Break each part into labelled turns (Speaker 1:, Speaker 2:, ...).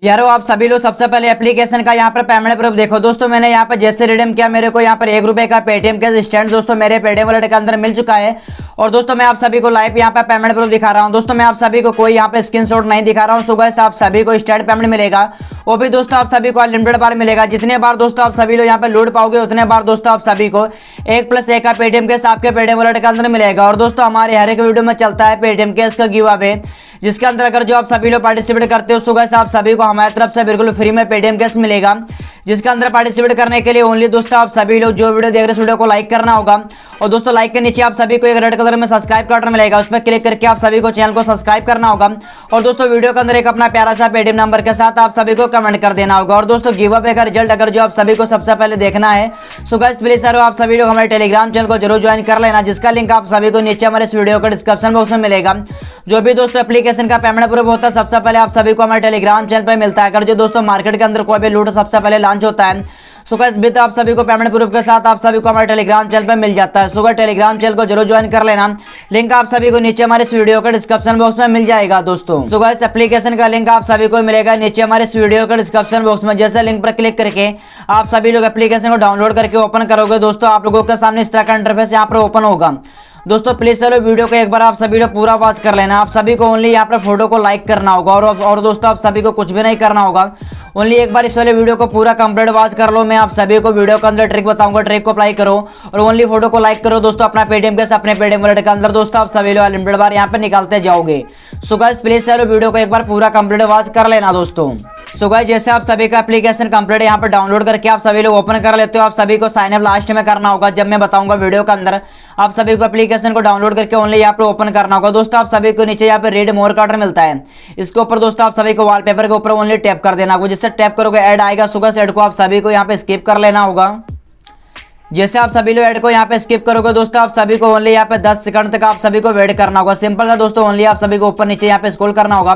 Speaker 1: यारो आप सभी लोग सबसे पहले एप्लीकेशन का यहाँ पर पेमेंट प्रूफ देखो दोस्तों। मैंने यहाँ पर जैसे रिडीम किया मेरे को यहाँ पर 1 रुपए का पेटीएम के स्टैंड दोस्तों मेरे पेटीएम वॉलेट के अंदर मिल चुका है। और दोस्तों मैं आप सभी को लाइव यहाँ पे पेमेंट प्रूफ दिखा रहा हूँ। दोस्तों मैं आप सभी को कोई यहाँ पे स्क्रीनशॉट नहीं दिखा रहा हूँ। सो गाइस आप सभी को स्टैंड पेमेंट मिलेगा, वो भी दोस्तों आप सभी को अनलिमिटेड बार मिलेगा। जितने बार दोस्तों आप सभी लोग यहाँ पे लूट पाओगे उतने बार दोस्तों आप सभी को 1+1 का पेटीएम केस आपके पेटीएम वॉलेट के अंदर मिलेगा। और दोस्तों हमारे हर एक वीडियो में चलता है पेटीएम केस का गिव अवे, जिसके अंदर अगर जो आप सभी लोग पार्टिसिपेट करते हो तो गाइस आप सभी को हमारी तरफ से बिल्कुल फ्री में पेटीएम केस मिलेगा। जिसके अंदर पार्टिसिपेट करने के लिए ओनली दोस्तों आप सभी लोग जो वीडियो देख रहे हैं वीडियो को लाइक करना होगा। और दोस्तों लाइक के नीचे आप सभी को एक रेड कलर में सब्सक्राइब का बटन मिलेगा, उस पर क्लिक करके आप सभी को चैनल को सब्सक्राइब करना होगा। और दोस्तों वीडियो के अंदर एक अपना प्यारा सा पेटीएम नंबर के साथ आप सभी को कमेंट कर देना होगा। और दोस्तों गिव अवे का रिजल्ट अगर जो आप सभी को सबसे पहले देखना है सो गाइस प्लीज सर आप सभी लोग हमारे टेलीग्राम चैनल को जरूर ज्वाइन कर लेना, जिसका लिंक आप सभी को नीचे हमारे इस वीडियो का डिस्क्रिप्शन बॉक्स में मिलेगा। जो भी दोस्तों एप्लीकेशन का पेमेंट प्रूफ होता है सबसे पहले आप सभी को हमारे टेलीग्राम चैनल पर मिलता है। अगर जो दोस्तों मार्केट के अंदर कोई भी लूट सबसे पहले लॉन्च होता है सो गाइस विद आप सभी को पेमेंट प्रूफ के साथ आप सभी को हमारे टेलीग्राम चैनल पर मिल जाता है। सो गाइस टेलीग्राम चैनल को जरूर ज्वाइन कर लेना, लिंक आप सभी को नीचे हमारे इस वीडियो के डिस्क्रिप्शन बॉक्स में मिल जाएगा दोस्तों। सो गाइस एप्लीकेशन का लिंक आप सभी को मिलेगा नीचे हमारे इस वीडियो के डिस्क्रिप्शन बॉक्स में। जैसे लिंक पर क्लिक करके आप सभी लोग एप्लीकेशन को डाउनलोड करके ओपन करोगे दोस्तों आप लोगों के सामने इस तरह का इंटरफेस यहाँ पर ओपन होगा। दोस्तों प्लीज चलो वीडियो को एक बार आप सभी लोग पूरा वॉच कर लेना। आप सभी को ओनली यहाँ पर फोटो को लाइक करना होगा और दोस्तों आप सभी को कुछ भी नहीं करना होगा। ओनली एक बार इस वाले वीडियो को पूरा कंप्लीट वॉच कर लो। मैं आप सभी को वीडियो के अंदर ट्रिक बताऊंगा, ट्रिक को अप्लाई करो और ओनली फोटो को लाइक करो दोस्तों अपना पेटीएम के अपने पेटीएम वॉलेट के अंदर दोस्तों आप सभी लोग अनलिमिटेड बार यहाँ पे निकालते जाओगे। सो गाइस प्लीज चलो वीडियो को एक बार पूरा कंप्लीट वॉच कर लेना दोस्तों। सो गाइस जैसे आप सभी का एप्लीकेशन कंप्लीट यहाँ पर डाउनलोड करके आप सभी लोग ओपन कर लेते हो, आप सभी को साइन अप लास्ट में करना होगा। जब मैं बताऊंगा वीडियो के अंदर आप सभी को एप्लीकेशन को डाउनलोड करके ओनली यहाँ पर ओपन करना होगा। दोस्तों आप सभी को नीचे यहाँ पे रेड मोर का ऑर्डर मिलता है, इसके ऊपर दोस्तों आप सभी को वॉलपेपर के ऊपर ओनली टैप कर देना होगा। जिससे टैप करोगे ऐड आएगा, सो गाइस ऐड को आप सभी को यहाँ पे स्किप कर लेना होगा। जैसे आप सभी लोग ऐड को यहाँ पे स्किप करोगे दोस्तों आप सभी को ओनली यहाँ पे 10 सेकंड तक आप सभी को वेट करना होगा। सिंपल है दोस्तों, ओनली आप सभी को ऊपर नीचे यहाँ पे स्क्रॉल करना होगा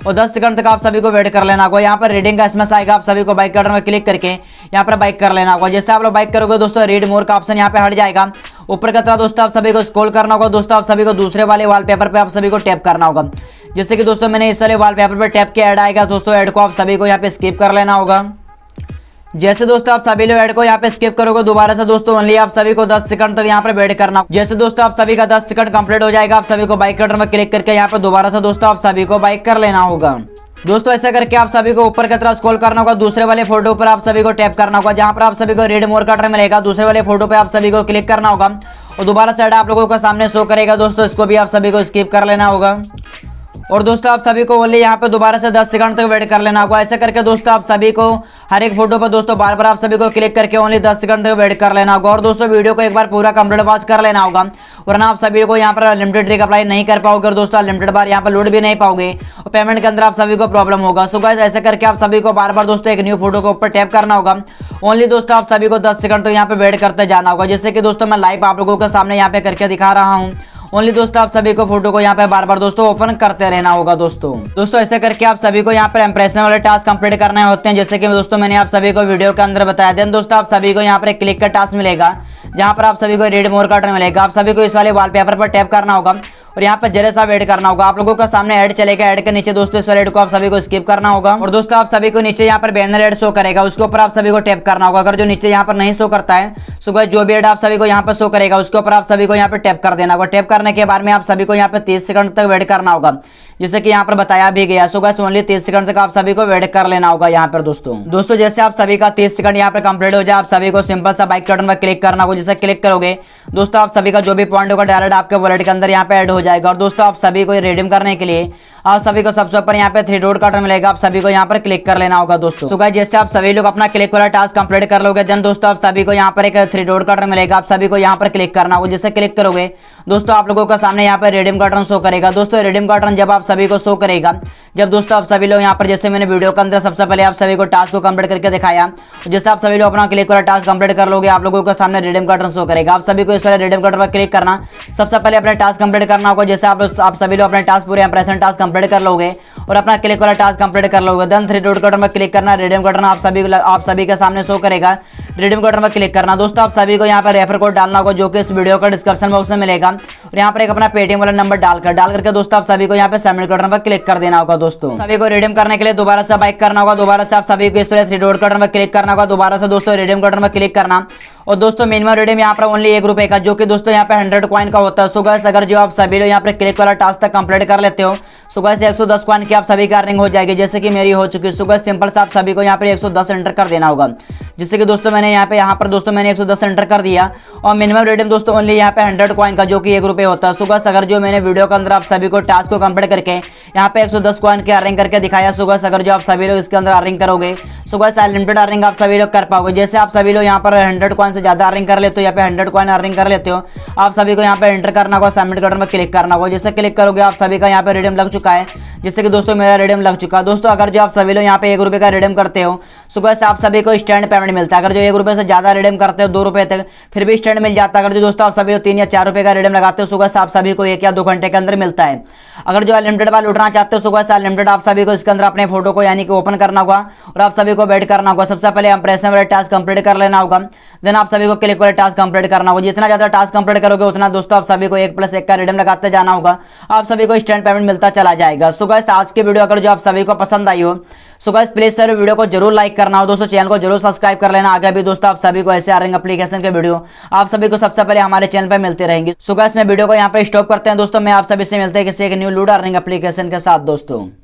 Speaker 1: और 10 सेकंड तक आप सभी को वेट कर लेना होगा। यहाँ पर रीडिंग का एसएमएस आएगा, आप सभी को बाइक बटन में क्लिक करके यहाँ पर बाइक कर लेना होगा। जैसे आप लोग बाइक करोगे दोस्तों रीड मोर का ऑप्शन यहाँ पे हट जाएगा, ऊपर की तरफ दोस्तों आप सभी को स्क्रॉल करना होगा। दोस्तों आप सभी को दूसरे वाले वॉलपेपर पे आप सभी को टैप करना होगा। जैसे कि दोस्तों मैंने इस वाले वॉलपेपर पे टैप किया, ऐड आएगा दोस्तों ऐड को आप सभी को यहाँ पे स्किप कर लेना होगा। जैसे दोस्तों आप सभी लोग ऐड को यहाँ पे स्किप करोगे दोबारा से दोस्तों ओनली आप सभी को 10 सेकंड तक यहाँ पर वेट करना। जैसे दोस्तों आप सभी का 10 सेकंड कंप्लीट हो जाएगा, आप सभी को बाइक बटन में क्लिक करके यहाँ पे दोबारा से दोस्तों आप सभी को बाइक कर लेना होगा। दोस्तों ऐसा करके आप सभी को ऊपर की तरफ स्क्रॉल करना होगा, दूसरे वाले फोटो पर आप सभी को टैप करना होगा। जहां पर आप सभी को रेड मोर का ऑर्डर मिलेगा दूसरे वाले फोटो पे आप सभी को क्लिक करना होगा और दोबारा से ऐड आप लोगों के सामने शो करेगा दोस्तों, इसको भी आप सभी को स्किप कर लेना होगा। और दोस्तों आप सभी को ओनली यहाँ पे दोबारा से 10 सेकंड तक वेट कर लेना होगा। ऐसा करके दोस्तों आप सभी को हर एक फोटो पर दोस्तों बार बार आप सभी को क्लिक करके ओनली 10 सेकंड तक वेट कर लेना होगा। और दोस्तों वीडियो को एक बार पूरा कंप्लीट वॉच कर लेना होगा, वरना आप सभी को यहाँ पर अनलिमिटेड ट्रिक अप्लाई नहीं कर पाओगे और दोस्तों अनलिमिटेड बार यहाँ पर लोड भी नहीं पाओगे और पेमेंट के अंदर आप सभी को प्रॉब्लम होगा। सो गाइस ऐसा करके आप सभी को बार बार दोस्तों एक न्यू फोटो के ऊपर टैप करना होगा। ओनली दोस्तों आप सभी को 10 सेकंड तक यहाँ पे वेट करते जाना होगा, जिससे कि दोस्तों मैं लाइव आप लोगों के सामने यहाँ पे करके दिखा रहा हूँ। ओनली दोस्तों आप सभी को फोटो को यहाँ पे बार बार दोस्तों ओपन करते रहना होगा दोस्तों ऐसे करके आप सभी को यहाँ पर इंप्रेशन वाले टास्क कंप्लीट करने होते हैं, जैसे कि दोस्तों मैंने आप सभी को वीडियो के अंदर बताया। देन दोस्तों आप सभी को यहाँ पर एक क्लिक का टास्क मिलेगा, जहाँ पर आप सभी को रेड मोर का ऑर्डर मिलेगा। आप सभी को इस वाले वॉलपेपर पर टैप करना होगा और यहाँ पर जरा सा वेट करना होगा। आप लोगों का सामने ऐड चलेगा, ऐड के नीचे दोस्तों इस वाले ऐड को आप सभी को स्किप करना होगा। और दोस्तों आप सभी को नीचे यहाँ पर बैनर ऐड शो करेगा, उसके ऊपर आप सभी को टैप करना होगा। अगर जो नीचे यहाँ पर नहीं शो करता है सो गाइस जो भी ऐड आप सभी को यहाँ पर शो करेगा उसके ऊपर आप सभी को यहाँ पर टैप कर देना होगा। टैप करने के बाद में आप सभी को यहाँ पर 30 सेकंड तक वेट करना होगा, जैसे कि यहाँ पर बताया भी गया। सो गाइस ओनली 30 सेकंड तक आप सभी को वेट कर लेना होगा यहाँ पर दोस्तों जैसे आप सभी का 30 सेकंड यहाँ पर कंप्लीट हो जाए, आप सभी को सिंपल सा बाइक बटन पर क्लिक करना होगा। जैसे क्लिक करोगे दोस्तों आप सभी का जो भी पॉइंट होगा डायरेक्ट आपके वॉलेट के अंदर यहाँ पे ऐड हो जाएगा। और दोस्तों आप सभी को रिडीम करने के लिए आप सभी को सबसे ऊपर यहाँ पे 3 डॉट का ऑर्डर मिलेगा, आप सभी को यहाँ पर क्लिक कर लेना होगा दोस्तों। सो गाइस जैसे आप सभी लोग अपना क्लिक वाला टास्क कंप्लीट कर लोगे देन दोस्तों आप सभी को यहाँ पर एक 3 डॉट का ऑर्डर मिलेगा, आप सभी को यहाँ पर क्लिक करना होगा। जैसे क्लिक करोगे दोस्तों आप लोगों का सामने यहाँ पर रिडीम का ऑर्डर शो करेगा। दोस्तों रिडीम का ऑर्डर जब आप सभी को शो करेगा, जब दोस्तों आप सभी लोग यहाँ पर जैसे मैंने वीडियो के अंदर सबसे पहले आप सभी को टास्क को कंप्लीट करके दिखाया, जैसे आप सभी लोग अपना क्लिक वाला टास्क कंप्लीट कर लोगे आप लोगों के सामने रिडीम का ऑर्डर शो करेगा। आप सभी को इस वाले रिडीम का ऑर्डर पर क्लिक करना, सबसे पहले अपना टास्क कंप्लीट करना होगा। जैसे आप सभी लोग अपने टास्क पूरे इंप्रेशन टास्क कंप्लीट कर लोगे और अपना क्लिक वाला टास्क कंप्लीट कर लोगे। देन 3 डॉट के बटन पर क्लिक करना, रिडीम का बटन आप सभी के सामने शो करेगा, रिडीम का बटन पर क्लिक करना। दोस्तों आप सभी को यहाँ पर रेफर कोड डालना होगा जो कि इस वीडियो का डिस्क्रिप्शन बॉक्स में मिलेगा, और यहाँ पर एक अपना पेटीएम वाला नंबर डाल करके दोस्तों आप सभी को यहाँ पे सबमिट का बटन पर क्लिक कर देना होगा। दोस्तों सभी को रिडीम करने के लिए दोबारा से बाइक करना होगा, दोबारा से आप सभी को इस तरह 3 डॉट के बटन पर क्लिक करना होगा, दोबारा से दोस्तों रिडीम का बटन पर क्लिक करना। और दोस्तों मिनिमम रिडीम यहाँ पर ओनली 1 रुपए का, जो कि दोस्तों यहाँ पे 100 कॉइन का होता है। सो गाइस अगर जो आप सभी लोग यहाँ पे क्लिक वाला टास्क तक कंप्लीट कर लेते हो, सो गाइस 110 कॉइन की आप सभी का अर्निंग हो जाएगी, जैसे कि मेरी हो चुकी है। सो गाइस सिंपल से आप सभी को यहाँ पे 110 एंटर कर देना होगा, जिससे कि दोस्तों मैंने यहाँ पर दोस्तों मैंने 110 एंटर कर दिया। और मिनिमम रिडीम दोस्तों ओनली यहाँ पे 100 कॉइन का, जो कि 1 रुपए होता है। सो गाइस अगर जो मैंने वीडियो के अंदर आप सभी को टास्क को कंप्लीट करके यहाँ पे 110 कॉइन की अर्निंग करके दिखाया। सो गाइस अगर जो आप सभी लोग इसके अंदर अर्निंग करोगे, सो गाइस अनलिमिटेड अर्निंग आप सभी लोग कर पाओगे। जैसे आप सभी लोग यहाँ पर 100 कॉइन से ज्यादा अर्निंग कर लेते हो, यहाँ पे 100 कॉइन अर्निंग कर लेते हो, आप सभी को यहाँ पे एंटर करना होगा, सबमिट बटन पर क्लिक करना होगा। जैसे क्लिक करोगे आप सभी का यहाँ पे रिडीम लग चुका है, जिससे कि दोस्तों मेरा रिडीम लग चुका है। दोस्तों अगर जो आप सभी लोग यहाँ पे 1 रुपए का रिडीम करते हो, सो गाइस आप सभी को स्टैंड पेमेंट मिलता है। अगर जो 1 रुपए से ज्यादा रिडीम करते हो 2 रुपए तक, फिर भी स्टैंड मिल जाता है। अगर जो दोस्तों आप सभी लोग 3 या 4 रुपए का रिडीम लगाते हो, सो गाइस आप सभी को 1 या 2 घंटे के अंदर मिलता है। अगर जो अनलिमिटेड वाला उठाना चाहते हो, सो गाइस अनलिमिटेड आप सभी को इसके अंदर अपने फोटो को यानी कि ओपन करना होगा, और आप सभी को वेट करना होगा। सबसे पहले इंप्रेशन वाले टास्क कंप्लीट कर लेना होगा, देन आप सभी को क्लिक वाले टास्क कंप्लीट करना होगा। जितना ज्यादा टास्क कंप्लीट करोगे उतना दोस्तों आप सभी को 1+1 का रिडीम लगाते जाना होगा, आप सभी को स्टैंड पेमेंट मिलता चला जाएगा। सो गाइस आज की वीडियो अगर जो आप सभी को पसंद आई हो, so guys please sir video को जरूर लाइक करना हो, दोस्तों चैनल को जरूर सब्सक्राइब कर लेना। आगे भी दोस्तों आप सभी को ऐसे अर्निंग एप्लीकेशन के वीडियो आप सभी को सबसे पहले हमारे चैनल पर मिलते रहेंगे। सो गाइस मैं वीडियो को यहाँ पे स्टॉप करते हैं दोस्तों, मैं आप सभी से मिलते हैं किसी एक न्यू लूडो अर्निंग एप्लीकेशन के साथ दोस्तों।